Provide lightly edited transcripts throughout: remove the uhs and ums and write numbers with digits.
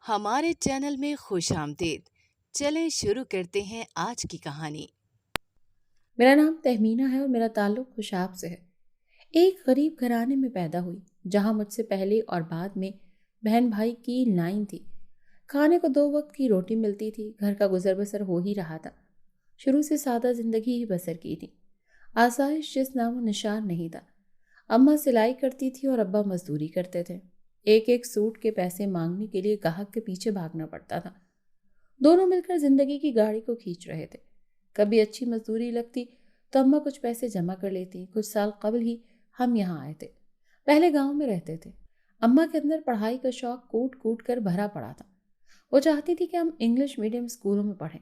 ہمارے چینل میں خوش آمدید۔ چلیں شروع کرتے ہیں آج کی کہانی۔ میرا نام تہمینہ ہے اور میرا تعلق خوشاب سے ہے۔ ایک غریب گھرانے میں پیدا ہوئی جہاں مجھ سے پہلے اور بعد میں بہن بھائی کی لائن تھی۔ کھانے کو 2 وقت کی روٹی ملتی تھی، گھر کا گزر بسر ہو ہی رہا تھا۔ شروع سے سادہ زندگی ہی بسر کی تھی، آسائش جس نام و نشان نہیں تھا۔ اماں سلائی کرتی تھی اور ابا مزدوری کرتے تھے۔ ایک ایک سوٹ کے پیسے مانگنے کے لیے گاہک کے پیچھے بھاگنا پڑتا تھا۔ دونوں مل کر زندگی کی گاڑی کو کھینچ رہے تھے۔ کبھی اچھی مزدوری لگتی تو اماں کچھ پیسے جمع کر لیتی۔ کچھ سال قبل ہی ہم یہاں آئے تھے، پہلے گاؤں میں رہتے تھے۔ اماں کے اندر پڑھائی کا شوق کوٹ کوٹ کر بھرا پڑا تھا۔ وہ چاہتی تھی کہ ہم انگلش میڈیم اسکولوں میں پڑھیں،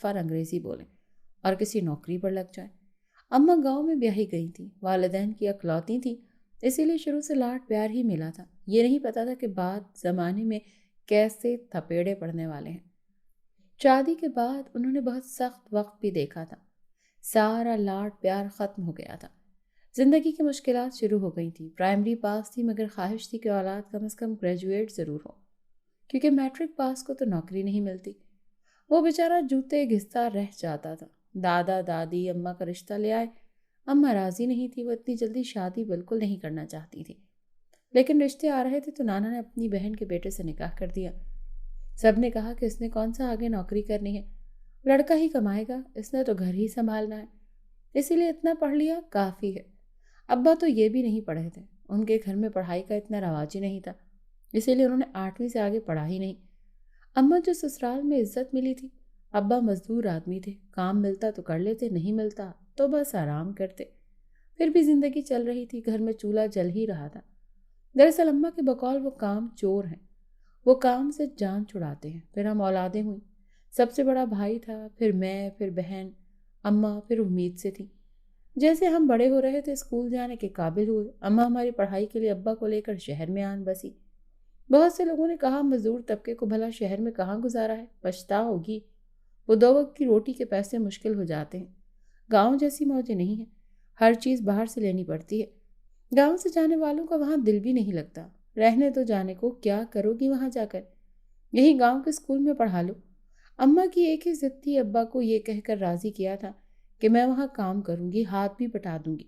فر انگریزی بولیں اور کسی نوکری پر لگ جائیں۔ اماں گاؤں میں بیاہی گئی تھیں، والدین کی اکلوتی تھیں، اسی لیے شروع سے لاڈ پیار ہی ملا تھا۔ یہ نہیں پتا تھا کہ بعد زمانے میں کیسے تھپیڑے پڑنے والے ہیں۔ شادی کے بعد انہوں نے بہت سخت وقت بھی دیکھا تھا۔ سارا لاڈ پیار ختم ہو گیا تھا۔ زندگی کی مشکلات شروع ہو گئی تھی۔ پرائمری پاس تھی مگر خواہش تھی کہ اولاد کم از کم گریجویٹ ضرور ہو، کیونکہ میٹرک پاس کو تو نوکری نہیں ملتی۔ وہ بیچارہ جوتے گھستا رہ جاتا تھا۔ دادا دادی اماں کا رشتہ لے آئے۔ اماں راضی نہیں تھی، وہ اتنی جلدی شادی بالکل نہیں کرنا چاہتی تھی، لیکن رشتے آ رہے تھے تو نانا نے اپنی بہن کے بیٹے سے نکاح کر دیا۔ سب نے کہا کہ اس نے کون سا آگے نوکری کرنی ہے، لڑکا ہی کمائے گا، اس نے تو گھر ہی سنبھالنا ہے، اسی لیے اتنا پڑھ لیا کافی ہے۔ ابا تو یہ بھی نہیں پڑھے تھے، ان کے گھر میں پڑھائی کا اتنا رواج ہی نہیں تھا، اسی لیے انہوں نے 8ویں سے آگے پڑھا ہی نہیں۔ اماں جو سسرال میں عزت ملی تھی، ابا مزدور آدمی تھے، کام ملتا تو کر لیتے، نہیں ملتا تو بس آرام کرتے۔ پھر بھی زندگی چل رہی تھی، گھر میں چولہا جل ہی رہا تھا۔ دراصل اماں کے بقول وہ کام چور ہیں، وہ کام سے جان چھڑاتے ہیں۔ پھر ہم اولادیں ہوئیں، سب سے بڑا بھائی تھا، پھر میں، پھر بہن، اماں، پھر امید سے تھی۔ جیسے ہم بڑے ہو رہے تھے، اسکول جانے کے قابل ہوئے، اماں ہماری پڑھائی کے لیے ابا کو لے کر شہر میں آن بسی۔ بہت سے لوگوں نے کہا مزدور طبقے کو بھلا شہر میں کہاں گزارا ہے، پچھتا ہوگی، وہ 2 وقت کی روٹی کے پیسے مشکل ہو جاتے ہیں۔ گاؤں جیسی موجیں نہیں ہیں، ہر چیز باہر سے لینی پڑتی ہے۔ گاؤں سے جانے والوں کا وہاں دل بھی نہیں لگتا، رہنے تو جانے کو، کیا کرو گی وہاں جا کر، یہی گاؤں کے اسکول میں پڑھا لو۔ اماں کی ایک ہی ضد تھی، ابا کو یہ کہہ کر راضی کیا تھا کہ میں وہاں کام کروں گی، ہاتھ بھی بٹا دوں گی۔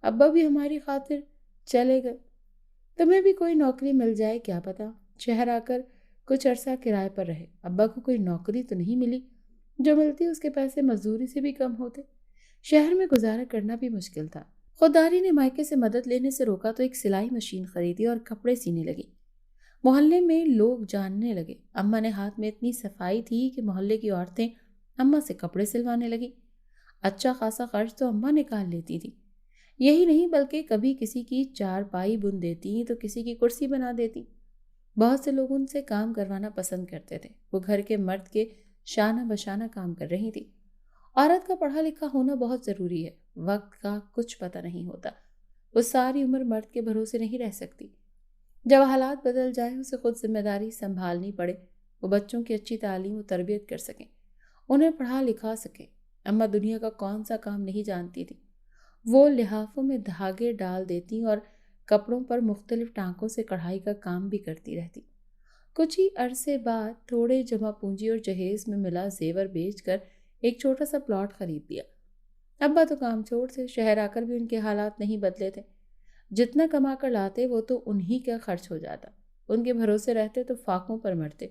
ابا بھی ہماری خاطر چلے گئے۔ تمہیں بھی کوئی نوکری مل جائے کیا پتا، شہر آ کر کچھ عرصہ کرائے پر رہے۔ ابا کو کوئی نوکری تو نہیں ملی، جو ملتی اس کے پیسے مزدوری سے بھی کم ہوتے۔ شہر میں گزارا کرنا بھی مشکل تھا۔ خودداری نے مائکے سے مدد لینے سے روکا تو ایک سلائی مشین خریدی اور کپڑے سینے لگی۔ محلے میں لوگ جاننے لگے۔ اماں نے ہاتھ میں اتنی صفائی تھی کہ محلے کی عورتیں اماں سے کپڑے سلوانے لگی۔ اچھا خاصا خرچ تو اماں نکال لیتی تھی۔ یہی نہیں بلکہ کبھی کسی کی چارپائی بن دیتی تو کسی کی کرسی بنا دیتی۔ بہت سے لوگ ان سے کام کروانا پسند کرتے تھے۔ وہ گھر کے مرد کے شانہ بشانہ کام کر رہی تھی۔ عورت کا پڑھا لکھا ہونا بہت ضروری ہے، وقت کا کچھ پتہ نہیں ہوتا، وہ ساری عمر مرد کے بھروسے نہیں رہ سکتی۔ جب حالات بدل جائیں، اسے خود ذمہ داری سنبھالنی پڑے، وہ بچوں کی اچھی تعلیم و تربیت کر سکیں، انہیں پڑھا لکھا سکیں۔ اماں دنیا کا کون سا کام نہیں جانتی تھی۔ وہ لحافوں میں دھاگے ڈال دیتی اور کپڑوں پر مختلف ٹانکوں سے کڑھائی کا کام بھی کرتی رہتی۔ کچھ ہی عرصے بعد تھوڑے جمع پونجی اور جہیز میں ملا زیور بیچ کر ایک چھوٹا سا پلاٹ خرید لیا۔ ابا تو کام چھوڑ تھے، شہر آ کر بھی ان کے حالات نہیں بدلے تھے۔ جتنا کما کر لاتے وہ تو انہی کا خرچ ہو جاتا، ان کے بھروسے رہتے تو فاقوں پر مرتے۔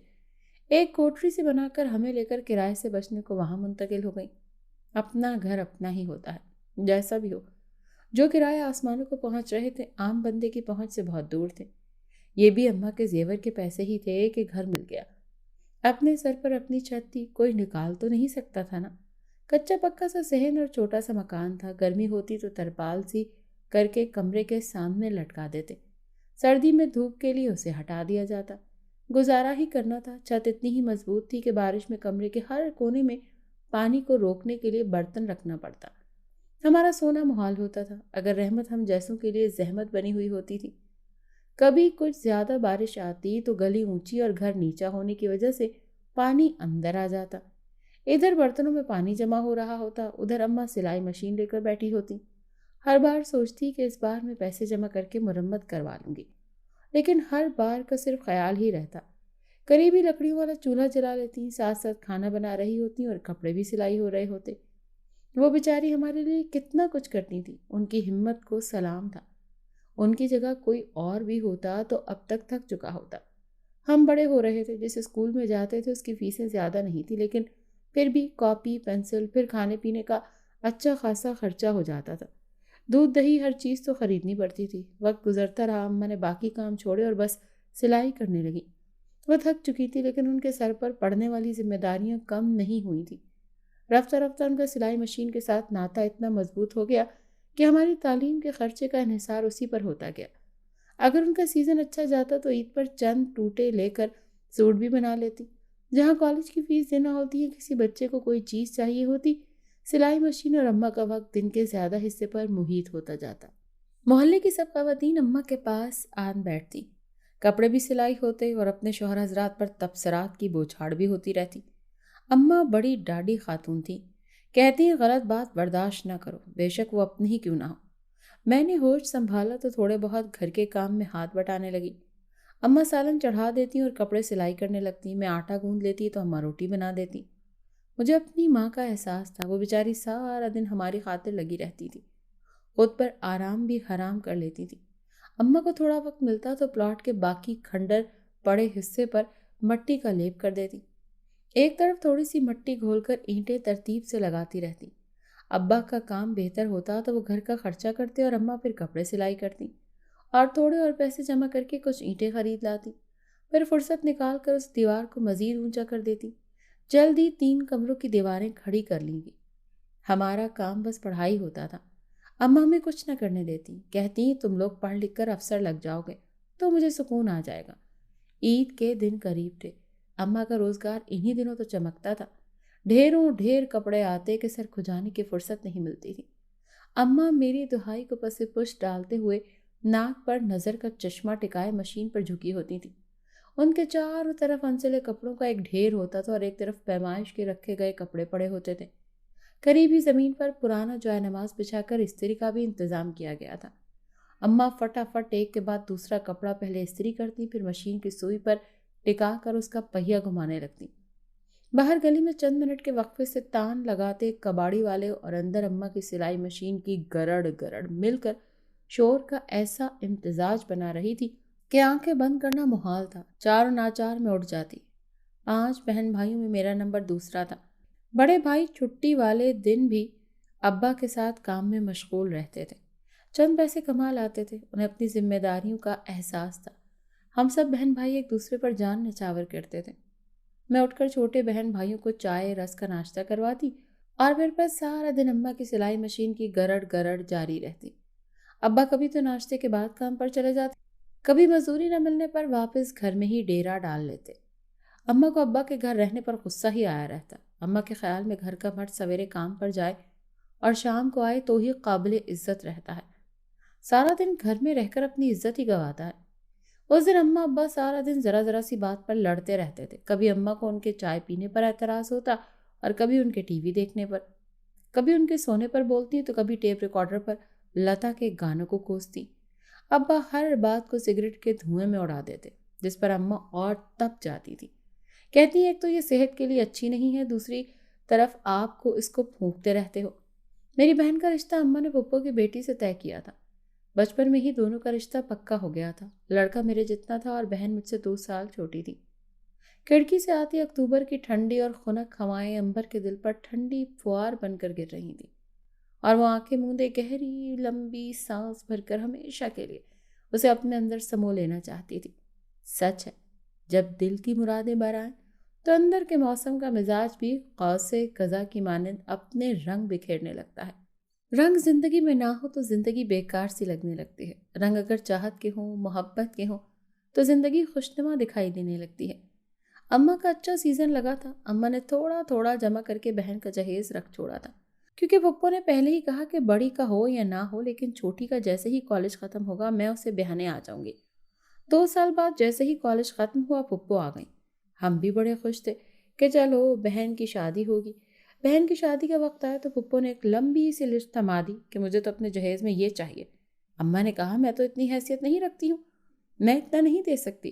ایک کوٹری سے بنا کر ہمیں لے کر کرائے سے بچنے کو وہاں منتقل ہو گئی۔ اپنا گھر اپنا ہی ہوتا ہے، جیسا بھی ہو۔ جو کرائے آسمانوں کو پہنچ رہے تھے، عام بندے کی پہنچ سے بہت دور تھے۔ یہ بھی اماں کے زیور کے پیسے ہی تھے کہ گھر مل گیا۔ اپنے سر پر اپنی چھت تھی، کوئی نکال تو نہیں سکتا تھا نا۔ کچا پکا سا صحن اور چھوٹا سا مکان تھا۔ گرمی ہوتی تو ترپال سی کر کے کمرے کے سامنے لٹکا دیتے، سردی میں دھوپ کے لیے اسے ہٹا دیا جاتا۔ گزارا ہی کرنا تھا۔ چھت اتنی ہی مضبوط تھی کہ بارش میں کمرے کے ہر کونے میں پانی کو روکنے کے لیے برتن رکھنا پڑتا۔ ہمارا سونا محال ہوتا تھا، اگر رحمت ہم جیسوں کے لیے زحمت بنی ہوئی ہوتی تھی۔ کبھی کچھ زیادہ بارش آتی تو گلی اونچی اور گھر نیچا ہونے کی وجہ سے پانی اندر آ جاتا۔ ادھر برتنوں میں پانی جمع ہو رہا ہوتا، ادھر اماں سلائی مشین لے کر بیٹھی ہوتی۔ ہر بار سوچتی کہ اس بار میں پیسے جمع کر کے مرمت کروا لوں گی، لیکن ہر بار کا صرف خیال ہی رہتا۔ قریبی لکڑیوں والا چولہا جلا لیتی، ساتھ ساتھ کھانا بنا رہی ہوتی اور کپڑے بھی سلائی ہو رہے ہوتے۔ وہ بیچاری ہمارے لیے کتنا کچھ کرتی تھی، ان کی ہمت کو سلام تھا۔ ان کی جگہ کوئی اور بھی ہوتا تو اب تک تھک چکا ہوتا۔ ہم بڑے ہو رہے تھے، جس اسکول میں جاتے تھے اس کی فیسیں زیادہ نہیں تھی، لیکن پھر بھی کاپی، پینسل، پھر کھانے پینے کا اچھا خاصا خرچہ ہو جاتا تھا۔ دودھ دہی ہر چیز تو خریدنی پڑتی تھی۔ وقت گزرتا رہا، اماں نے باقی کام چھوڑے اور بس سلائی کرنے لگی۔ وہ تھک چکی تھی، لیکن ان کے سر پر پڑنے والی ذمہ داریاں کم نہیں ہوئی تھیں۔ رفتہ رفتہ ان کا سلائی مشین کے ساتھ ناتا اتنا مضبوط ہو گیا کہ ہماری تعلیم کے خرچے کا انحصار اسی پر ہوتا گیا۔ اگر ان کا سیزن اچھا جاتا تو عید پر چند ٹوٹے لے کر سوٹ بھی بنا لیتی۔ جہاں کالج کی فیس دینا ہوتی ہے، کسی بچے کو کوئی چیز چاہیے ہوتی، سلائی مشین اور اماں کا وقت دن کے زیادہ حصے پر محیط ہوتا جاتا۔ محلے کی سب خواتین اماں کے پاس آن بیٹھتی، کپڑے بھی سلائی ہوتے اور اپنے شوہر حضرات پر تبصرات کی بوچھاڑ بھی ہوتی رہتی۔ اماں بڑی ڈاڈی خاتون تھی، کہتی ہیں غلط بات برداشت نہ کرو، بے شک وہ اپنی ہی کیوں نہ ہو۔ میں نے ہوش سنبھالا تو تھوڑے بہت گھر کے کام میں ہاتھ بٹانے لگی۔ اماں سالن چڑھا دیتی اور کپڑے سلائی کرنے لگتی، میں آٹا گوندھ لیتی تو اماں روٹی بنا دیتی۔ مجھے اپنی ماں کا احساس تھا، وہ بیچاری سارا دن ہماری خاطر لگی رہتی تھی، خود پر آرام بھی حرام کر لیتی تھی۔ اماں کو تھوڑا وقت ملتا تو پلاٹ کے باقی کھنڈر پڑے حصے پر مٹی کا لیپ کر دیتی، ایک طرف تھوڑی سی مٹی گھول کر اینٹیں ترتیب سے لگاتی رہتی۔ ابا کا کام بہتر ہوتا تو وہ گھر کا خرچہ کرتے اور اماں پھر کپڑے سلائی کرتی اور تھوڑے اور پیسے جمع کر کے کچھ اینٹیں خرید لاتی، پھر فرصت نکال کر اس دیوار کو مزید اونچا کر دیتی۔ جلد ہی 3 کمروں کی دیواریں کھڑی کر لیں گی۔ ہمارا کام بس پڑھائی ہوتا تھا۔ اماں ہمیں کچھ نہ کرنے دیتی، کہتی تم لوگ پڑھ لکھ کر افسر لگ جاؤ گے تو مجھے سکون آ جائے گا۔ عید کے دن قریب تھے، اماں کا روزگار انہی دنوں تو چمکتا تھا۔ ڈھیروں ڈھیر کپڑے آتے کہ سر کھجانے کی فرصت نہیں ملتی تھی۔ اماں میری دہائی کو پس پش ڈالتے ہوئے ناک پر نظر کا چشمہ ٹکائے مشین پر جھکی ہوتی تھی۔ ان کے چاروں طرف انسلے کپڑوں کا ایک ڈھیر ہوتا تھا اور ایک طرف پیمائش کے رکھے گئے کپڑے پڑے ہوتے تھے۔ قریبی زمین پر پرانا جائے نماز بچھا کر استری کا بھی انتظام کیا گیا تھا۔ اماں فٹافٹ ایک کے بعد دوسرا کپڑا پہلے استری کرتی، پھر مشین کی سوئی پر ٹکا کر اس کا پہیہ گھمانے لگتی۔ باہر گلی میں چند منٹ کے وقفے سے تان لگاتے کباڑی والے اور اندر اماں کی سلائی مشین کی گرڑ گرڑ مل کر شور کا ایسا امتزاج بنا رہی تھی کہ آنکھیں بند کرنا محال تھا۔ چار ناچار میں اٹھ جاتی۔ 5 بہن بھائیوں میں میرا نمبر دوسرا تھا۔ بڑے بھائی چھٹی والے دن بھی ابا کے ساتھ کام میں مشغول رہتے تھے، چند پیسے کما لاتے تھے، انہیں اپنی ذمہ داریوں کا احساس تھا۔ ہم سب بہن بھائی ایک دوسرے پر جان نچھاور کرتے تھے۔ میں اٹھ کر چھوٹے بہن بھائیوں کو چائے رس کا ناشتہ کرواتی اور پھر بس سارا دن اماں کی سلائی مشین کی گرڑ گرڑ جاری رہتی۔ ابا کبھی تو ناشتے کے بعد کام پر چلے جاتے، کبھی مزدوری نہ ملنے پر واپس گھر میں ہی ڈیرا ڈال لیتے۔ اماں کو ابا کے گھر رہنے پر غصہ ہی آیا رہتا۔ اماں کے خیال میں گھر کا مرد سویرے کام پر جائے اور شام کو آئے تو ہی قابل عزت رہتا ہے، سارا دن گھر میں رہ کر اپنی عزت ہی گواتا ہے۔ اس دن اماں ابا سارا دن ذرا ذرا سی بات پر لڑتے رہتے تھے۔ کبھی اماں کو ان کے چائے پینے پر اعتراض ہوتا اور کبھی ان کے ٹی وی دیکھنے پر، کبھی ان کے سونے پر بولتی تو کبھی ٹیپ ریکارڈر پر لتا کے گانوں کو کوستی۔ ابا ہر بات کو سگریٹ کے دھوئیں میں اڑا دیتے، جس پر اماں اور تپ جاتی تھی، کہتی ایک تو یہ صحت کے لیے اچھی نہیں ہے، دوسری طرف آپ کو اس کو پھونکتے رہتے ہو۔ میری بہن کا رشتہ اماں نے پھپھو کی بیٹی سے طے کیا تھا۔ بچپن میں ہی دونوں کا رشتہ پکا ہو گیا تھا۔ لڑکا میرے جتنا تھا اور بہن مجھ سے 2 سال چھوٹی تھی۔ کھڑکی سے آتی اکتوبر کی ٹھنڈی اور خنک ہوائیں امبر کے دل پر ٹھنڈی فوار بن کر گر رہی تھیں اور وہ آنکھیں موندے گہری لمبی سانس بھر کر ہمیشہ کے لیے اسے اپنے اندر سمو لینا چاہتی تھی۔ سچ ہے، جب دل کی مرادیں برآئیں تو اندر کے موسم کا مزاج بھی قوس قزح کی مانند اپنے رنگ بکھیرنے لگتا ہے۔ رنگ زندگی میں نہ ہو تو زندگی بیکار سی لگنے لگتی ہے۔ رنگ اگر چاہت کے ہوں، محبت کے ہوں تو زندگی خوشنما دکھائی دینے لگتی ہے۔ اماں کا اچھا سیزن لگا تھا۔ اماں نے تھوڑا تھوڑا جمع کر کے بہن کا جہیز رکھ چھوڑا تھا، کیونکہ پھپھو نے پہلے ہی کہا کہ بڑی کا ہو یا نہ ہو لیکن چھوٹی کا جیسے ہی کالج ختم ہوگا میں اسے بہانے آ جاؤں گی۔ 2 سال بعد جیسے ہی کالج ختم ہوا پھپھو آ گئیں۔ ہم بھی بڑے خوش تھے کہ چلو بہن کی شادی ہوگی۔ بہن کی شادی کا وقت آیا تو پھپھو نے ایک لمبی سی لسٹ تھما دی کہ مجھے تو اپنے جہیز میں یہ چاہیے۔ اماں نے کہا میں تو اتنی حیثیت نہیں رکھتی ہوں، میں اتنا نہیں دے سکتی،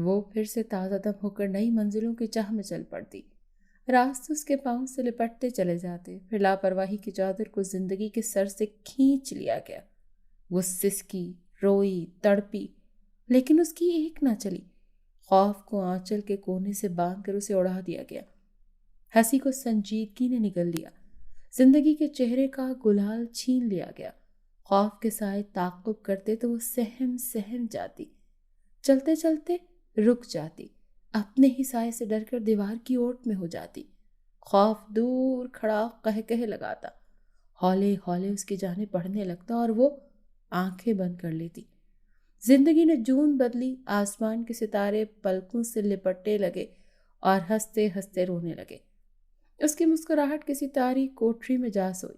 وہ پھر سے تازہ دم ہو کر نئی منزلوں کی چاہ میں چل پڑتی۔ راستے اس کے پاؤں سے لپٹتے چلے جاتے، پھر لاپرواہی کی چادر کو زندگی کے سر سے کھینچ لیا گیا۔ وہ سسکی، روئی، تڑپی، لیکن اس کی ایک نہ چلی۔ خوف کو آنچل کے کونے سے باندھ کر اسے اڑا دیا گیا۔ ہنسی کو سنجیدگی نے نگل دیا۔ زندگی کے چہرے کا گلال چھین لیا گیا۔ خوف کے سائے تعاقب کرتے تو وہ سہم سہم جاتی، چلتے چلتے رک جاتی، اپنے ہی سائے سے ڈر کر دیوار کی اوٹ میں ہو جاتی۔ خوف دور کھڑا قہقہے لگاتا، ہولے ہولے اس کی جانب بڑھنے لگتا اور وہ آنکھیں بند کر لیتی۔ زندگی نے جون بدلی، آسمان کے ستارے پلکوں سے لپٹنے لگے اور ہنستے ہنستے رونے لگے۔ اس کی مسکراہٹ کسی تاریک کوٹری میں جا سوئی۔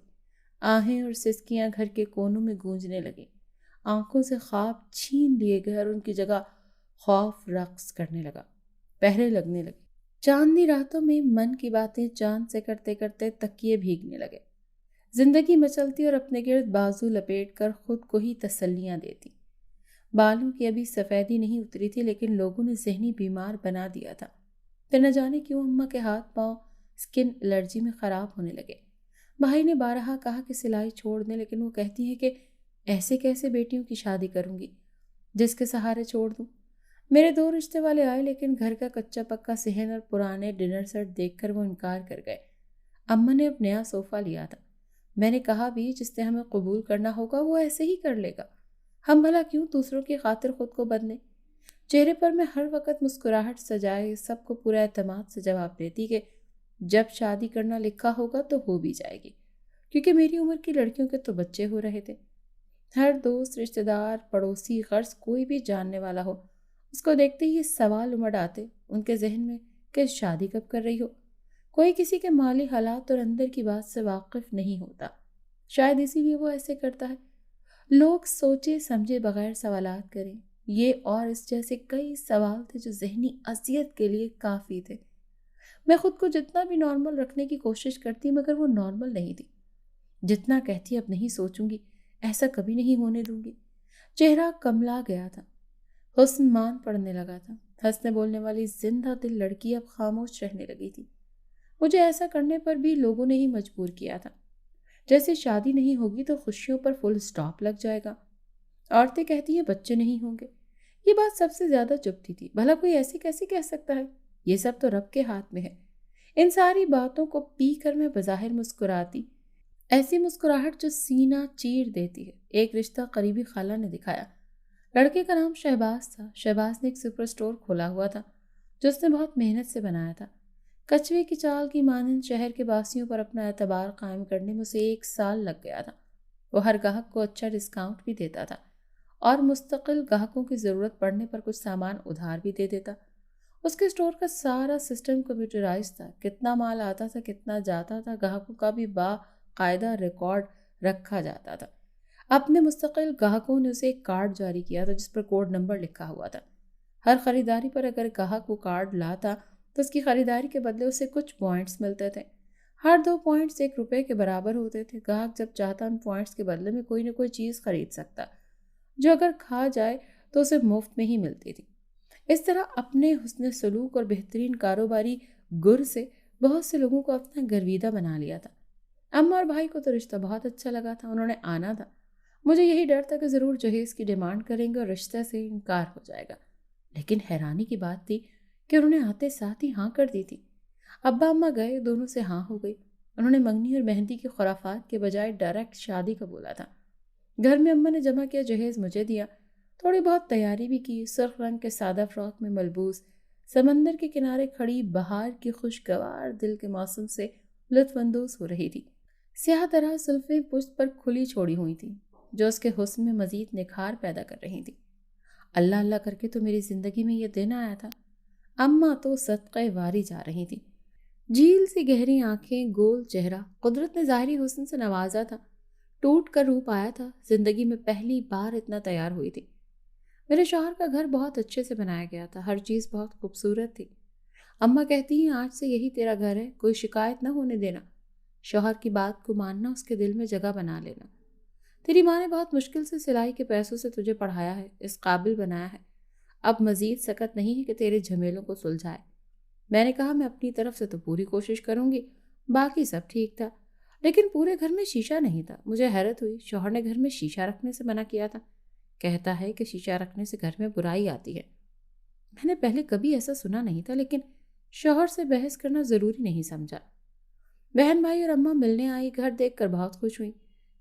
آہیں اور سسکیاں گھر کے کونوں میں گونجنے لگیں۔ آنکھوں سے خواب چھین لیے گئے اور ان کی جگہ خوف رقص کرنے لگا، پہرے لگنے لگے۔ چاندنی راتوں میں من کی باتیں چاند سے کرتے کرتے تکیے بھیگنے لگے۔ زندگی مچلتی اور اپنے گرد بازو لپیٹ کر خود کو ہی تسلیاں دیتی۔ بالوں کی ابھی سفیدی نہیں اتری تھی، لیکن لوگوں نے ذہنی بیمار بنا دیا تھا۔ پھر نہ جانے کیوں اماں کے ہاتھ پاؤں اسکن الرجی میں خراب ہونے لگے۔ بھائی نے بارہا کہا کہ سلائی چھوڑ دیں، لیکن وہ کہتی ہے کہ ایسے کیسے بیٹیوں کی شادی کروں گی جس کے سہارے چھوڑ دوں۔ میرے 2 رشتے والے آئے، لیکن گھر کا کچا پکا صحن اور پرانے ڈنر سیٹ دیکھ کر وہ انکار کر گئے۔ اماں نے اب نیا صوفہ لیا تھا۔ میں نے کہا بھی جس نے ہمیں قبول کرنا ہوگا وہ ایسے ہی کر لے گا، ہم بھلا کیوں دوسروں کی خاطر خود کو بدلیں۔ چہرے پر میں ہر وقت مسکراہٹ سجائے سب کو پورا اعتماد سے جواب دیتی کہ جب شادی کرنا لکھا ہوگا تو ہو بھی جائے گی، کیونکہ میری عمر کی لڑکیوں کے تو بچے ہو رہے تھے۔ ہر دوست، رشتہ دار، پڑوسی، غرض کوئی بھی جاننے والا ہو، اس کو دیکھتے ہی یہ سوال امڑ آتے ان کے ذہن میں کہ شادی کب کر رہی ہو۔ کوئی کسی کے مالی حالات اور اندر کی بات سے واقف نہیں ہوتا، شاید اسی لیے وہ ایسے کرتا ہے۔ لوگ سوچے سمجھے بغیر سوالات کریں، یہ اور اس جیسے کئی سوال تھے جو ذہنی اذیت کے لیے کافی تھے۔ میں خود کو جتنا بھی نارمل رکھنے کی کوشش کرتی مگر وہ نارمل نہیں تھی۔ جتنا کہتی اب نہیں سوچوں گی، ایسا کبھی نہیں ہونے دوں گی۔ چہرہ کملا گیا تھا، حسن مان پڑنے لگا تھا۔ ہنسنے بولنے والی زندہ دل لڑکی اب خاموش رہنے لگی تھی۔ مجھے ایسا کرنے پر بھی لوگوں نے ہی مجبور کیا تھا، جیسے شادی نہیں ہوگی تو خوشیوں پر فل سٹاپ لگ جائے گا۔ عورتیں کہتی ہیں بچے نہیں ہوں گے، یہ بات سب سے زیادہ چبھتی تھی۔ بھلا کوئی ایسے کیسے کہہ سکتا ہے؟ یہ سب تو رب کے ہاتھ میں ہے۔ ان ساری باتوں کو پی کر میں بظاہر مسکراتی، ایسی مسکراہٹ جو سینہ چیر دیتی ہے۔ ایک رشتہ قریبی خالہ نے دکھایا۔ لڑکے کا نام شہباز تھا۔ شہباز نے ایک سپر اسٹور کھولا ہوا تھا جو اس نے بہت محنت سے بنایا تھا۔ کچوے کی چال کی مانند شہر کے باسیوں پر اپنا اعتبار قائم کرنے میں اسے 1 سال لگ گیا تھا۔ وہ ہر گاہک کو اچھا ڈسکاؤنٹ بھی دیتا تھا اور مستقل گاہکوں کی ضرورت پڑنے پر کچھ سامان ادھار بھی دے دیتا۔ اس کے اسٹور کا سارا سسٹم کمپیوٹرائز تھا، کتنا مال آتا تھا، کتنا جاتا تھا، گاہکوں کا بھی باقاعدہ ریکارڈ رکھا جاتا تھا۔ اپنے مستقل گاہکوں نے اسے ایک کارڈ جاری کیا تھا جس پر کوڈ نمبر لکھا ہوا تھا۔ ہر خریداری پر اگر گاہک وہ کارڈ لاتا تو اس کی خریداری کے بدلے اسے کچھ پوائنٹس ملتے تھے۔ ہر 2 پوائنٹس 1 روپے کے برابر ہوتے تھے۔ گاہک جب چاہتا ان پوائنٹس کے بدلے میں کوئی نہ کوئی چیز خرید سکتا جو اگر کھا جائے تو اسے مفت میں ہی ملتی تھی۔ اس طرح اپنے حسن سلوک اور بہترین کاروباری گر سے بہت سے لوگوں کو اپنا گرویدہ بنا لیا تھا۔ اماں اور بھائی کو تو رشتہ بہت اچھا لگا تھا، انہوں نے آنا تھا۔ مجھے یہی ڈر تھا کہ ضرور جہیز کی ڈیمانڈ کریں گے اور رشتہ سے انکار ہو جائے گا، لیکن حیرانی کی بات تھی کہ انہوں نے آتے ساتھ ہی ہاں کر دی تھی۔ ابا اماں گئے، دونوں سے ہاں ہو گئی۔ انہوں نے منگنی اور مہندی کی خرافات کے بجائے ڈائریکٹ شادی کا بولا تھا۔ گھر میں اماں نے جمع کیا جہیز مجھے دیا، تھوڑی بہت تیاری بھی کی۔ سرخ رنگ کے سادہ فراک میں ملبوس، سمندر کے کنارے کھڑی بہار کی خوشگوار دل کے موسم سے لطف اندوز ہو رہی تھی۔ سیاہ دراز زلفیں پشت پر کھلی چھوڑی ہوئی تھیں جو اس کے حسن میں مزید نکھار پیدا کر رہی تھیں۔ اللہ اللہ کر کے تو میری زندگی میں یہ دن آیا تھا۔ اماں تو صدقے واری جا رہی تھی۔ جھیل سی گہری آنکھیں، گول چہرہ، قدرت نے ظاہری حسن سے نوازا تھا، ٹوٹ کر روپ آیا تھا۔ زندگی میں پہلی بار اتنا تیار ہوئی تھی۔ میرے شوہر کا گھر بہت اچھے سے بنایا گیا تھا، ہر چیز بہت خوبصورت تھی۔ اماں کہتی ہیں آج سے یہی تیرا گھر ہے، کوئی شکایت نہ ہونے دینا، شوہر کی بات کو ماننا، اس کے دل میں جگہ بنا لینا۔ تیری ماں نے بہت مشکل سے سلائی کے پیسوں سے تجھے پڑھایا ہے، اس قابل بنایا ہے، اب مزید سکت نہیں ہے کہ تیرے جھمیلوں کو سلجھائے۔ میں نے کہا میں اپنی طرف سے تو پوری کوشش کروں گی، باقی سب ٹھیک تھا، لیکن پورے گھر میں شیشہ نہیں تھا۔ مجھے حیرت ہوئی، شوہر نے گھر میں شیشہ رکھنے سے منع کیا تھا، کہتا ہے کہ شیشہ رکھنے سے گھر میں برائی آتی ہے۔ میں نے پہلے کبھی ایسا سنا نہیں تھا، لیکن شوہر سے بحث کرنا ضروری نہیں سمجھا۔ بہن بھائی اور اماں ملنے آئی، گھر دیکھ کر بہت خوش ہوئی،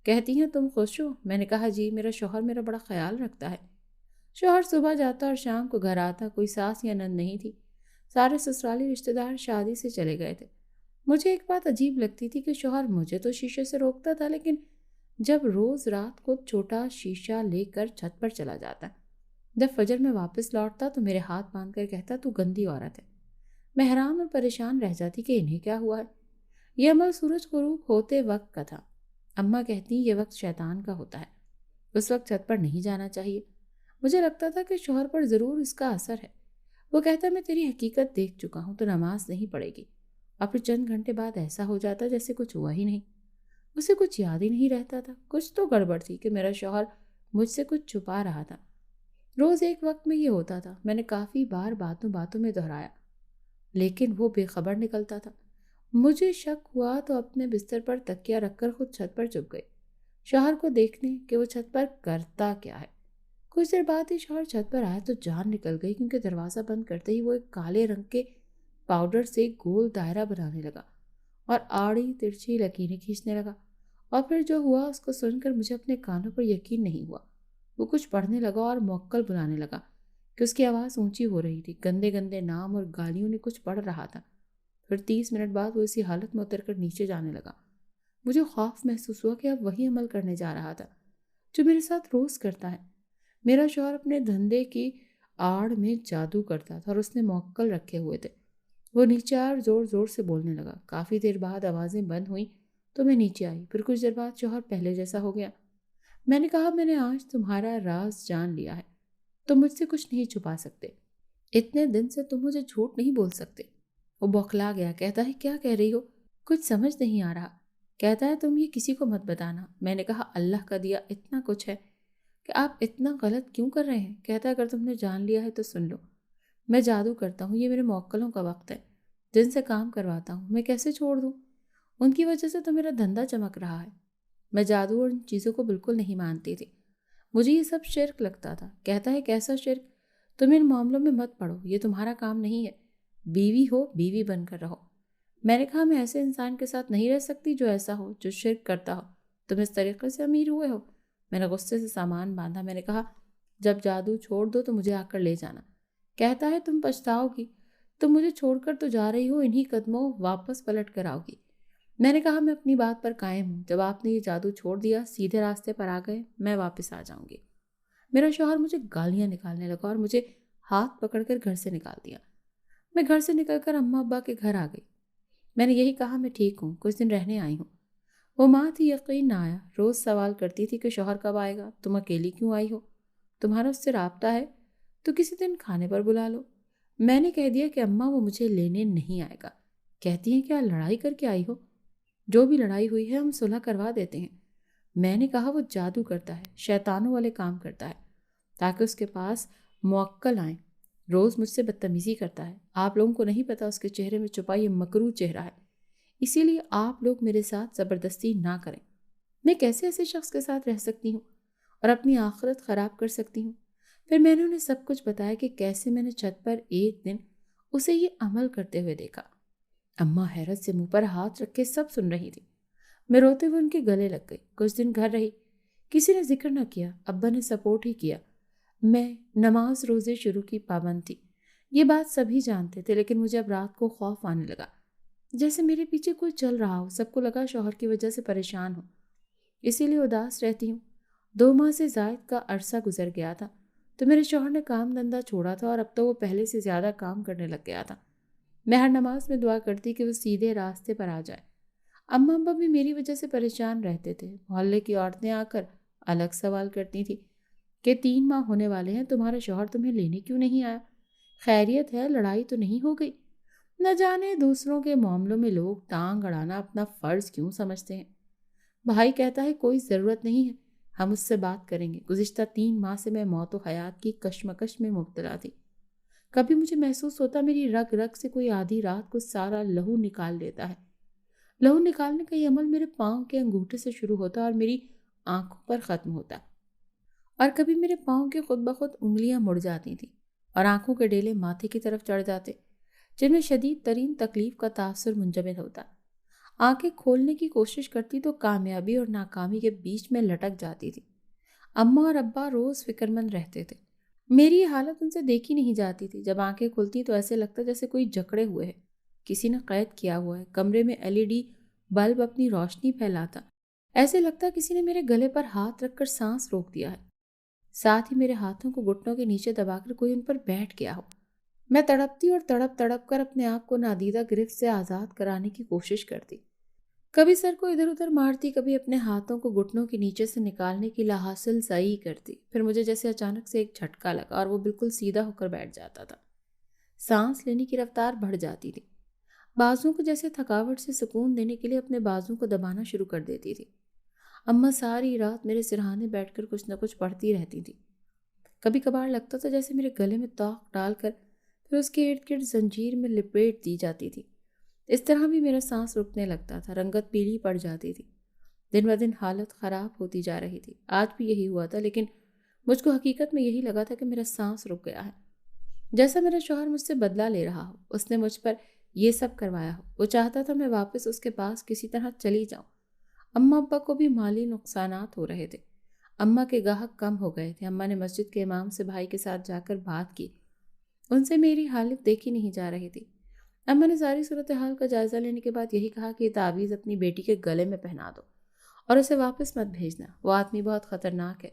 کہتی ہیں تم خوش ہو؟ میں نے کہا جی، میرا شوہر میرا بڑا خیال رکھتا ہے۔ شوہر صبح جاتا اور شام کو گھر آتا، کوئی ساس یا نند نہیں تھی، سارے سسرالی رشتہ دار شادی سے چلے گئے تھے۔ مجھے ایک بات عجیب لگتی تھی کہ شوہر مجھے تو شیشے سے روکتا تھا، لیکن جب روز رات کو چھوٹا شیشہ لے کر چھت پر چلا جاتا، جب فجر میں واپس لوٹتا تو میرے ہاتھ باندھ کر کہتا تو گندی عورت ہے۔ میں حیران اور پریشان رہ جاتی کہ انہیں کیا ہوا ہے۔ یہ عمل سورج غروب ہوتے وقت کا تھا۔ اماں کہتی یہ وقت شیطان کا ہوتا ہے، اس وقت چھت پر نہیں جانا چاہیے۔ مجھے لگتا تھا کہ شوہر پر ضرور اس کا اثر ہے۔ وہ کہتا میں تیری حقیقت دیکھ چکا ہوں، تو نماز نہیں پڑھے گی، اور پھر چند گھنٹے بعد ایسا ہو جاتا جیسے کچھ ہوا ہی نہیں۔ اسے کچھ یاد ہی نہیں رہتا تھا۔ کچھ تو گڑبڑ تھی کہ میرا شوہر مجھ سے کچھ چھپا رہا تھا۔ روز ایک وقت میں یہ ہوتا تھا، میں نے کافی بار باتوں باتوں میں دہرایا، لیکن وہ بے خبر نکلتا تھا۔ مجھے شک ہوا تو اپنے بستر پر تکیہ رکھ کر خود چھت پر چپ گئی، شوہر کو دیکھنے کہ وہ چھت پر کرتا کیا ہے۔ کچھ دیر بعد ہی شوہر چھت پر آیا تو جان نکل گئی، کیونکہ دروازہ بند کرتے ہی وہ ایک کالے رنگ کے پاؤڈر سے گول دائرہ بنانے لگا اور آڑی ترچھی لکیریں کھینچنے لگا، اور پھر جو ہوا اس کو سن کر مجھے اپنے کانوں پر یقین نہیں ہوا۔ وہ کچھ پڑھنے لگا اور موکل بلانے لگا کہ اس کی آواز اونچی ہو رہی تھی، گندے گندے نام اور گالیوں نے کچھ پڑھ رہا تھا۔ پھر 30 منٹ بعد وہ اسی حالت میں اتر کر نیچے جانے لگا۔ مجھے خوف محسوس ہوا کہ اب وہی عمل کرنے جا رہا تھا جو میرے ساتھ روز کرتا ہے۔ میرا شوہر اپنے دھندے کی آڑ میں جادو کرتا تھا اور اس نے موکل رکھے ہوئے تھے۔ وہ نیچے آیا اور زور زور سے بولنے لگا۔ کافی دیر بعد آوازیں بند ہوئیں تو میں نیچے آئی۔ پھر کچھ دیر بعد شوہر پہلے جیسا ہو گیا۔ میں نے کہا میں نے آج تمہارا راز جان لیا ہے، تم مجھ سے کچھ نہیں چھپا سکتے، اتنے دن سے تم مجھے جھوٹ نہیں بول سکتے۔ وہ بوکھلا گیا، کہتا ہے کیا کہہ رہی ہو؟ کچھ سمجھ نہیں آ رہا۔ کہتا ہے تم یہ کسی کو مت بتانا۔ میں نے کہا اللہ کا دیا اتنا کچھ ہے کہ آپ اتنا غلط کیوں کر رہے ہیں؟ کہتا ہے اگر تم نے جان لیا ہے تو سن لو، میں جادو کرتا ہوں، یہ میرے موکلوں کا وقت ہے جن سے کام کرواتا ہوں، میں کیسے چھوڑ دوں؟ ان کی وجہ سے تو میرا دھندا چمک رہا ہے۔ میں جادو اور ان چیزوں کو بالکل نہیں مانتی تھی، مجھے یہ سب شرک لگتا تھا۔ کہتا ہے کیسا شرک؟ تم ان معاملوں میں مت پڑو، یہ تمہارا کام نہیں ہے، بیوی ہو بیوی بن کر رہو۔ میں نے کہا میں ایسے انسان کے ساتھ نہیں رہ سکتی جو ایسا ہو، جو شرک کرتا ہو۔ تم اس طریقے سے امیر ہوئے ہو؟ میں نے غصے سے سامان باندھا۔ میں نے کہا جب جادو چھوڑ دو تو مجھے آ کر لے جانا۔ کہتا ہے تم پچھتاؤ گی، تم مجھے چھوڑ کر تو جا رہی ہو، انہی قدموں واپس پلٹ کر آؤ گی۔ میں نے کہا میں اپنی بات پر قائم ہوں، جب آپ نے یہ جادو چھوڑ دیا، سیدھے راستے پر آ گئے، میں واپس آ جاؤں گی۔ میرا شوہر مجھے گالیاں نکالنے لگا اور مجھے ہاتھ پکڑ کر گھر سے نکال دیا۔ میں گھر سے نکل کر اماں ابا کے گھر آ گئی۔ میں نے یہی کہا میں ٹھیک ہوں، کچھ دن رہنے آئی ہوں۔ وہ ماں تھی، یقین نہ آیا، روز سوال کرتی تھی کہ شوہر کب آئے گا، تم اکیلی کیوں آئی ہو، تمہارا اس سے رابطہ ہے تو کسی دن کھانے پر بلا لو۔ میں نے کہہ دیا کہ اماں وہ مجھے لینے نہیں آئے گا۔ کہتی ہیں کیا لڑائی کر کے آئی ہو؟ جو بھی لڑائی ہوئی ہے ہم صلح کروا دیتے ہیں۔ میں نے کہا وہ جادو کرتا ہے، شیطانوں والے کام کرتا ہے تاکہ اس کے پاس موکل آئیں، روز مجھ سے بدتمیزی کرتا ہے۔ آپ لوگوں کو نہیں پتا اس کے چہرے میں چھپا یہ مکروہ چہرہ ہے، اسی لیے آپ لوگ میرے ساتھ زبردستی نہ کریں۔ میں کیسے ایسے شخص کے ساتھ رہ سکتی ہوں اور اپنی آخرت خراب کر سکتی ہوں؟ پھر میں نے انہیں سب کچھ بتایا کہ کیسے میں نے چھت پر ایک دن اسے یہ عمل کرتے ہوئے دیکھا۔ اماں حیرت سے منہ پر ہاتھ رکھے سب سن رہی تھی۔ میں روتے ہوئے ان کے گلے لگ گئی۔ کچھ دن گھر رہی، کسی نے ذکر نہ کیا، ابا نے سپورٹ ہی کیا۔ میں نماز روزے شروع کی پابند تھی، یہ بات سبھی جانتے تھے، لیکن مجھے اب رات کو خوف آنے لگا، جیسے میرے پیچھے کوئی چل رہا ہو۔ سب کو لگا شوہر کی وجہ سے پریشان ہوں، اسی لیے اداس رہتی ہوں۔ 2 ماہ سے زائد کا عرصہ گزر گیا تھا تو میرے شوہر نے کام دھندا چھوڑا تھا اور اب تو وہ پہلے سے زیادہ کام کرنے لگ گیا تھا۔ میں ہر نماز میں دعا کرتی کہ وہ سیدھے راستے پر آ جائے۔ اماں ابا بھی میری وجہ سے پریشان رہتے تھے۔ محلے کی عورتیں آ کر الگ سوال کرتی تھی کہ 3 ماہ ہونے والے ہیں، تمہارا شوہر تمہیں لینے کیوں نہیں آیا؟ خیریت ہے، لڑائی تو نہیں ہو گئی؟ نہ جانے دوسروں کے معاملوں میں لوگ ٹانگ اڑانا اپنا فرض کیوں سمجھتے ہیں۔ بھائی کہتا ہے کوئی ضرورت نہیں ہے، ہم اس سے بات کریں گے۔ گزشتہ 3 ماہ سے میں موت و حیات کی کشمکش میں مبتلا تھی۔ کبھی مجھے محسوس ہوتا میری رگ رگ سے کوئی آدھی رات کو سارا لہو نکال لیتا ہے۔ لہو نکالنے کا یہ عمل میرے پاؤں کے انگوٹھے سے شروع ہوتا اور میری آنکھوں پر ختم ہوتا، اور کبھی میرے پاؤں کے خود بخود انگلیاں مڑ جاتی تھیں اور آنکھوں کے ڈیلے ماتھے کی طرف چڑھ جاتے، جن میں شدید ترین تکلیف کا تاثر منجمد ہوتا۔ آنکھیں کھولنے کی کوشش کرتی تو کامیابی اور ناکامی کے بیچ میں لٹک جاتی تھی۔ اماں اور ابا روز فکر مند رہتے تھے۔ میری یہ حالت ان سے دیکھی نہیں جاتی تھی۔ جب آنکھیں کھلتی تو ایسے لگتا جیسے کوئی جکڑے ہوئے ہے، کسی نے قید کیا ہوا ہے۔ کمرے میں LED بلب اپنی روشنی پھیلاتا، ایسے لگتا کسی نے میرے گلے پر ہاتھ رکھ کر سانس روک دیا ہے، ساتھ ہی میرے ہاتھوں کو گھٹنوں کے نیچے دبا کر کوئی ان پر بیٹھ گیا ہو۔ میں تڑپتی اور تڑپ تڑپ کر اپنے آپ کو نادیدہ گرفت سے آزاد کرانے کی کوشش کرتی، کبھی سر کو ادھر ادھر مارتی، کبھی اپنے ہاتھوں کو گھٹنوں کے نیچے سے نکالنے کی لاحاصل سعی کرتی۔ پھر مجھے جیسے اچانک سے ایک جھٹکا لگا اور وہ بالکل سیدھا ہو کر بیٹھ جاتا تھا۔ سانس لینے کی رفتار بڑھ جاتی تھی۔ بازوں کو جیسے تھکاوٹ سے سکون دینے کے لیے اپنے بازوں کو دبانا شروع کر دیتی تھی۔ اماں ساری رات میرے سرہانے بیٹھ کر کچھ نہ کچھ پڑھتی رہتی تھی۔ کبھی کبھار لگتا تھا جیسے میرے گلے میں توق ڈال کر پھر اس کے ارد گرد زنجیر میں لپیٹ دی جاتی تھی۔ اس طرح بھی میرا سانس رکنے لگتا تھا، رنگت پیلی پڑ جاتی تھی، دن بہ دن حالت خراب ہوتی جا رہی تھی۔ آج بھی یہی ہوا تھا، لیکن مجھ کو حقیقت میں یہی لگا تھا کہ میرا سانس رک گیا ہے، جیسا میرا شوہر مجھ سے بدلہ لے رہا ہو۔ اس نے مجھ پر یہ سب کروایا ہو۔ وہ چاہتا تھا میں واپس اس کے پاس کسی طرح چلی جاؤں۔ اماں ابا کو بھی مالی نقصانات ہو رہے تھے۔ اماں کے گاہک کم ہو گئے تھے۔ اماں نے مسجد کے امام سے بھائی کے ساتھ جا کر بات کی، ان سے میری حالت دیکھی نہیں جا رہی تھی۔ اماں نے ساری صورتحال کا جائزہ لینے کے بعد یہی کہا کہ یہ تعویذ اپنی بیٹی کے گلے میں پہنا دو اور اسے واپس مت بھیجنا، وہ آدمی بہت خطرناک ہے۔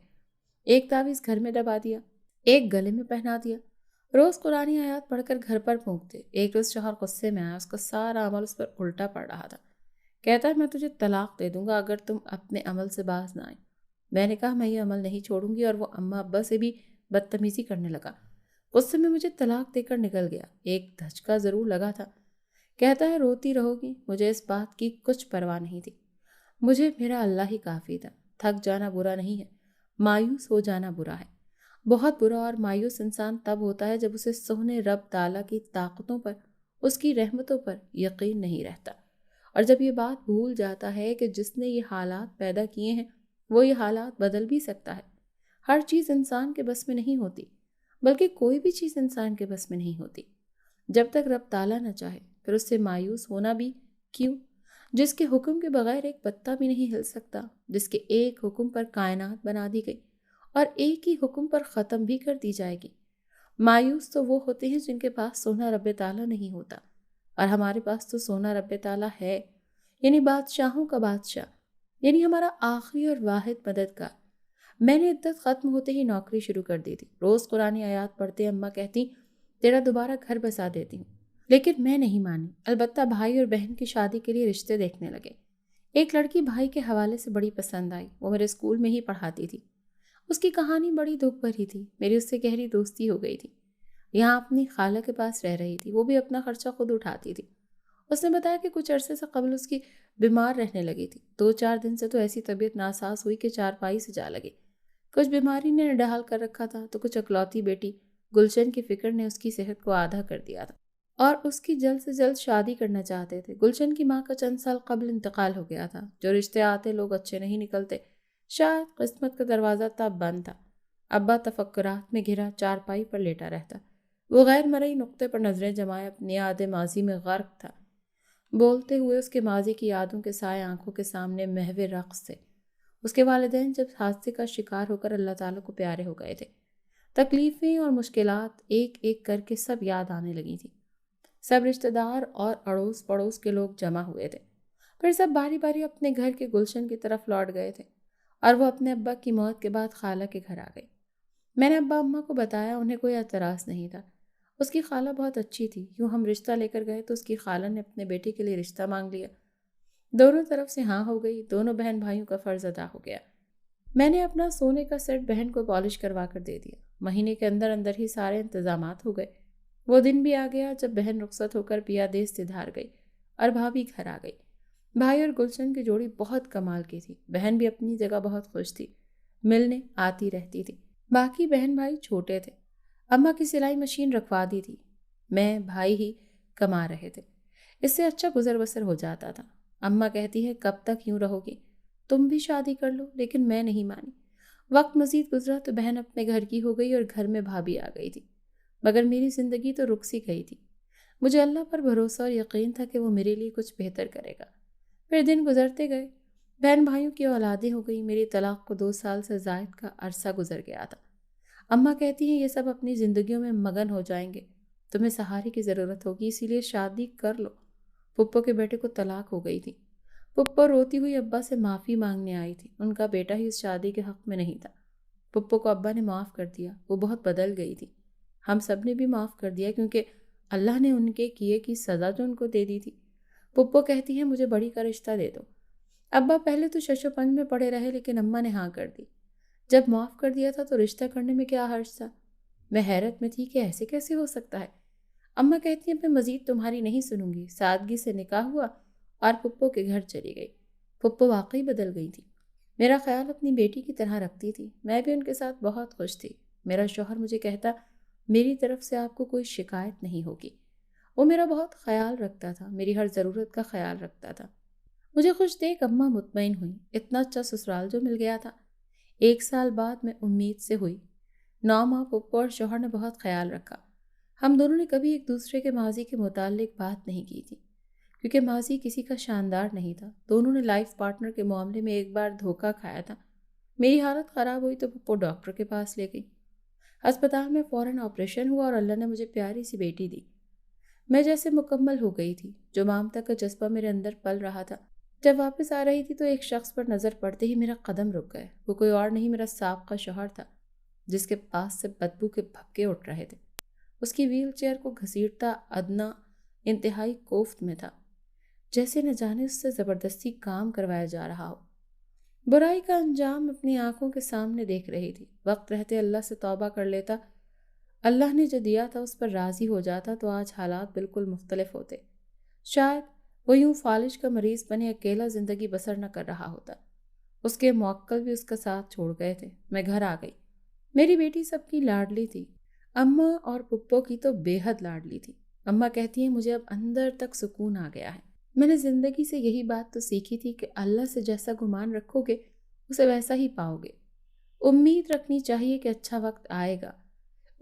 ایک تعویذ گھر میں دبا دیا، ایک گلے میں پہنا دیا، روز قرآنی آیات پڑھ کر گھر پر پھونکتے۔ ایک روز شوہر غصے میں آیا، اس کا سارا عمل اس پر الٹا پڑ رہا تھا۔ کہتا ہے میں تجھے طلاق دے دوں گا اگر تم اپنے عمل سے باز نہ آئے۔ میں نے کہا میں یہ عمل نہیں چھوڑوں گی، اور وہ اماں ابا سے بھی بدتمیزی کرنے لگا۔ غصے میں مجھے طلاق دے کر نکل گیا۔ ایک دھچکا ضرور لگا تھا۔ کہتا ہے روتی رہو گی، مجھے اس بات کی کچھ پرواہ نہیں تھی۔ مجھے میرا اللہ ہی کافی تھا۔ تھک جانا برا نہیں ہے، مایوس ہو جانا برا ہے۔ بہت برا اور مایوس انسان تب ہوتا ہے جب اسے سونے رب تعالیٰ کی طاقتوں پر، اس کی رحمتوں پر یقین نہیں رہتا، اور جب یہ بات بھول جاتا ہے کہ جس نے یہ حالات پیدا کیے ہیں وہ یہ حالات بدل بھی سکتا ہے۔ ہر چیز انسان کے بس میں نہیں ہوتی، بلکہ کوئی بھی چیز انسان کے بس میں نہیں ہوتی جب تک رب تعالیٰ نہ چاہے۔ پھر اس سے مایوس ہونا بھی کیوں؟ جس کے حکم کے بغیر ایک پتا بھی نہیں ہل سکتا، جس کے ایک حکم پر کائنات بنا دی گئی اور ایک ہی حکم پر ختم بھی کر دی جائے گی۔ مایوس تو وہ ہوتے ہیں جن کے پاس سونا رب تعالیٰ نہیں ہوتا، اور ہمارے پاس تو سونا رب تعالیٰ ہے، یعنی بادشاہوں کا بادشاہ، یعنی ہمارا آخری اور واحد مددگار۔ میں نے عدت ختم ہوتے ہی نوکری شروع کر دی تھی۔ روز قرآنی آیات پڑھتے اماں کہتی تیرا دوبارہ گھر بسا دیتی ہوں، لیکن میں نہیں مانی۔ البتہ بھائی اور بہن کی شادی کے لیے رشتے دیکھنے لگے۔ ایک لڑکی بھائی کے حوالے سے بڑی پسند آئی، وہ میرے اسکول میں ہی پڑھاتی تھی۔ اس کی کہانی بڑی دکھ بھری تھی، میری اس سے گہری دوستی ہو گئی تھی۔ یہاں اپنی خالہ کے پاس رہ رہی تھی، وہ بھی اپنا خرچہ خود اٹھاتی تھی۔ اس نے بتایا کہ کچھ عرصے سے قبل اس کی بیمار رہنے لگی تھی۔ 2-4 دن سے تو ایسی طبیعت ناساز ہوئی کہ چارپائی سے جا لگی۔ کچھ بیماری نے ڈھال کر رکھا تھا تو کچھ اکلوتی بیٹی گلشن کی فکر نے اس کی صحت کو آدھا کر دیا تھا، اور اس کی جلد سے جلد شادی کرنا چاہتے تھے۔ گلشن کی ماں کا چند سال قبل انتقال ہو گیا تھا۔ جو رشتے آتے لوگ اچھے نہیں نکلتے، شاید قسمت کا دروازہ تب بند تھا۔ ابا تفکرات میں گھرا چارپائی پر لیٹا رہتا، وہ غیر مرئی نقطے پر نظریں جمائے اپنی یاد ماضی میں غرق تھا۔ بولتے ہوئے اس کے ماضی کی یادوں کے سائے آنکھوں کے سامنے محو رقص تھے۔ اس کے والدین جب حادثے کا شکار ہو کر اللہ تعالیٰ کو پیارے ہو گئے تھے، تکلیفیں اور مشکلات ایک ایک کر کے سب یاد آنے لگی تھی۔ سب رشتہ دار اور اڑوس پڑوس کے لوگ جمع ہوئے تھے۔ پھر سب باری باری اپنے گھر کے گلشن کی طرف لوٹ گئے تھے، اور وہ اپنے ابا کی موت کے بعد خالہ کے گھر آ گئی۔ میں نے ابا اماں کو بتایا، انہیں کوئی اعتراض نہیں تھا۔ اس کی خالہ بہت اچھی تھی۔ یوں ہم رشتہ لے کر گئے تو اس کی خالہ نے اپنے بیٹے کے لیے رشتہ مانگ لیا۔ دونوں طرف سے ہاں ہو گئی، دونوں بہن بھائیوں کا فرض ادا ہو گیا۔ میں نے اپنا سونے کا سیٹ بہن کو پالش کروا کر دے دیا۔ مہینے کے اندر اندر ہی سارے انتظامات ہو گئے۔ وہ دن بھی آ گیا جب بہن رخصت ہو کر پیا دیس سدھار گئی اور بھابھی گھر آ گئی۔ بھائی اور گلشن کی جوڑی بہت کمال کی تھی۔ بہن بھی اپنی جگہ بہت خوش تھی۔ ملنے آتی رہتی تھی۔ باقی بہن بھائی چھوٹے تھے، اماں کی سلائی مشین رکھوا دی تھی، میں بھائی ہی کما رہے تھے، اس سے اچھا گزر بسر ہو جاتا تھا۔ اماں کہتی ہے کب تک یوں رہو گی، تم بھی شادی کر لو، لیکن میں نہیں مانی۔ وقت مزید گزرا تو بہن اپنے گھر کی ہو گئی اور گھر میں بھابھی آ گئی تھی، مگر میری زندگی تو رک سی گئی تھی۔ مجھے اللہ پر بھروسہ اور یقین تھا کہ وہ میرے لیے کچھ بہتر کرے گا۔ پھر دن گزرتے گئے، بہن بھائیوں کی اولادیں ہو گئی، میری طلاق کو 2 سال سے زائد کا عرصہ گزر گیا تھا۔ اماں کہتی ہیں یہ سب اپنی زندگیوں میں مگن ہو جائیں گے، تمہیں سہارے کی ضرورت ہوگی، اسی لیے شادی کر لو۔ پھپھو کے بیٹے کو طلاق ہو گئی تھی۔ پھپھو روتی ہوئی ابا سے معافی مانگنے آئی تھی، ان کا بیٹا ہی اس شادی کے حق میں نہیں تھا۔ پھپھو کو ابا نے معاف کر دیا، وہ بہت بدل گئی تھی۔ ہم سب نے بھی معاف کر دیا کیونکہ اللہ نے ان کے کیے کی سزا جو ان کو دے دی تھی۔ پھپھو کہتی ہے مجھے بڑی کا رشتہ دے دو۔ ابا پہلے تو شش و پنج میں پڑے رہے، لیکن اماں نے ہاں کر دی۔ جب معاف کر دیا تھا تو رشتہ کرنے میں کیا حرج تھا؟ میں حیرت میں تھی کہ ایسے کیسے ہو سکتا ہے۔ اماں کہتی ہیں میں مزید تمہاری نہیں سنوں گی۔ سادگی سے نکاح ہوا اور پھپھو کے گھر چلی گئی۔ پھپھو واقعی بدل گئی تھی، میرا خیال اپنی بیٹی کی طرح رکھتی تھی، میں بھی ان کے ساتھ بہت خوش تھی۔ میرا شوہر مجھے کہتا میری طرف سے آپ کو کوئی شکایت نہیں ہوگی۔ وہ میرا بہت خیال رکھتا تھا، میری ہر ضرورت کا خیال رکھتا تھا۔ مجھے خوش دیکھ اماں مطمئن ہوئی، اتنا اچھا سسرال جو مل گیا تھا۔ 1 سال بعد میں امید سے ہوئی۔ 9 ماہ پھپھو اور شوہر نے بہت خیال رکھا۔ ہم دونوں نے کبھی ایک دوسرے کے ماضی کے متعلق بات نہیں کی تھی، کیونکہ ماضی کسی کا شاندار نہیں تھا۔ دونوں نے لائف پارٹنر کے معاملے میں ایک بار دھوکہ کھایا تھا۔ میری حالت خراب ہوئی تو پھپھو ڈاکٹر کے پاس لے گئی۔ ہسپتال میں فوراً آپریشن ہوا اور اللہ نے مجھے پیاری سی بیٹی دی۔ میں جیسے مکمل ہو گئی تھی، جو مامتا کا جذبہ میرے اندر پل رہا تھا۔ جب واپس آ رہی تھی تو ایک شخص پر نظر پڑتے ہی میرا قدم رک گئے۔ وہ کوئی اور نہیں، میرا سابقہ شوہر تھا، جس کے پاس سے بدبو کے بھپکے اٹھ رہے تھے۔ اس کی ویل چیئر کو گھسیٹتا ادنا انتہائی کوفت میں تھا، جیسے نہ جانے اس سے زبردستی کام کروایا جا رہا ہو۔ برائی کا انجام اپنی آنکھوں کے سامنے دیکھ رہی تھی۔ وقت رہتے اللہ سے توبہ کر لیتا، اللہ نے جو دیا تھا اس پر راضی ہو جاتا تو آج حالات بالکل مختلف ہوتے۔ شاید وہ یوں فالج کا مریض بنے اکیلا زندگی بسر نہ کر رہا ہوتا۔ اس کے موکل بھی اس کا ساتھ چھوڑ گئے تھے۔ میں گھر آ گئی۔ میری بیٹی سب کی لاڈلی تھی، اماں اور پھپھو کی تو بے حد لاڈلی تھی۔ اماں کہتی ہیں مجھے اب اندر تک سکون آ گیا ہے۔ میں نے زندگی سے یہی بات تو سیکھی تھی کہ اللہ سے جیسا گمان رکھو گے اسے ویسا ہی پاؤ گے۔ امید رکھنی چاہیے کہ اچھا وقت آئے گا۔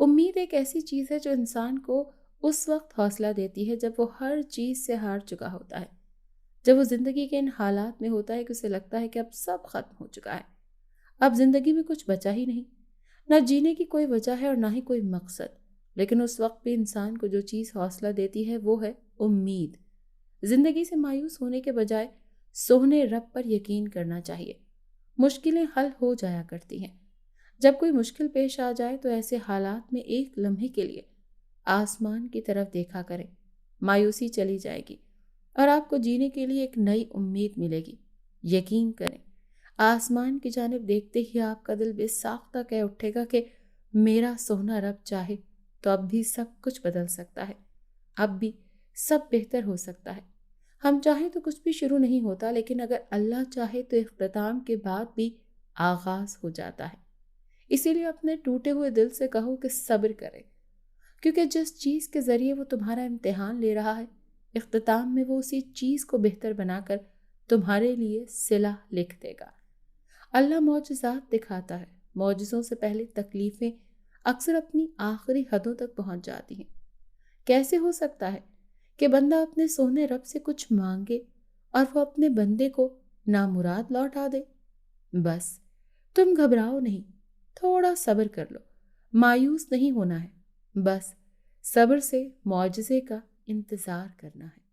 امید ایک ایسی چیز ہے جو انسان کو اس وقت حوصلہ دیتی ہے جب وہ ہر چیز سے ہار چکا ہوتا ہے، جب وہ زندگی کے ان حالات میں ہوتا ہے کہ اسے لگتا ہے کہ اب سب ختم ہو چکا ہے، اب زندگی میں کچھ بچا ہی نہیں، نہ جینے کی کوئی وجہ ہے اور نہ ہی کوئی مقصد۔ لیکن اس وقت بھی انسان کو جو چیز حوصلہ دیتی ہے وہ ہے امید۔ زندگی سے مایوس ہونے کے بجائے سوہنے رب پر یقین کرنا چاہیے۔ مشکلیں حل ہو جایا کرتی ہیں۔ جب کوئی مشکل پیش آ جائے تو ایسے حالات میں ایک لمحے کے لیے آسمان کی طرف دیکھا کریں، مایوسی چلی جائے گی اور آپ کو جینے کے لیے ایک نئی امید ملے گی۔ یقین کریں، آسمان کی جانب دیکھتے ہی آپ کا دل بے ساختہ کہہ اٹھے گا کہ میرا سوہنا رب چاہے تو اب بھی سب کچھ بدل سکتا ہے، اب بھی سب بہتر ہو سکتا ہے۔ ہم چاہیں تو کچھ بھی شروع نہیں ہوتا، لیکن اگر اللہ چاہے تو اختتام کے بعد بھی آغاز ہو جاتا ہے۔ اسی لیے اپنے ٹوٹے ہوئے دل سے کہو کہ صبر کرے، کیونکہ جس چیز کے ذریعے وہ تمہارا امتحان لے رہا ہے، اختتام میں وہ اسی چیز کو بہتر بنا کر تمہارے لیے صلح لکھ دے گا۔ اللہ معجزات دکھاتا ہے، معجزوں سے پہلے تکلیفیں اکثر اپنی آخری حدوں تک پہنچ جاتی ہیں۔ کیسے ہو سکتا ہے کہ بندہ اپنے سوہنے رب سے کچھ مانگے اور وہ اپنے بندے کو نامراد لوٹا دے؟ بس تم گھبراؤ نہیں، تھوڑا صبر کر لو، مایوس نہیں ہونا ہے، بس صبر سے معجزے کا انتظار کرنا ہے۔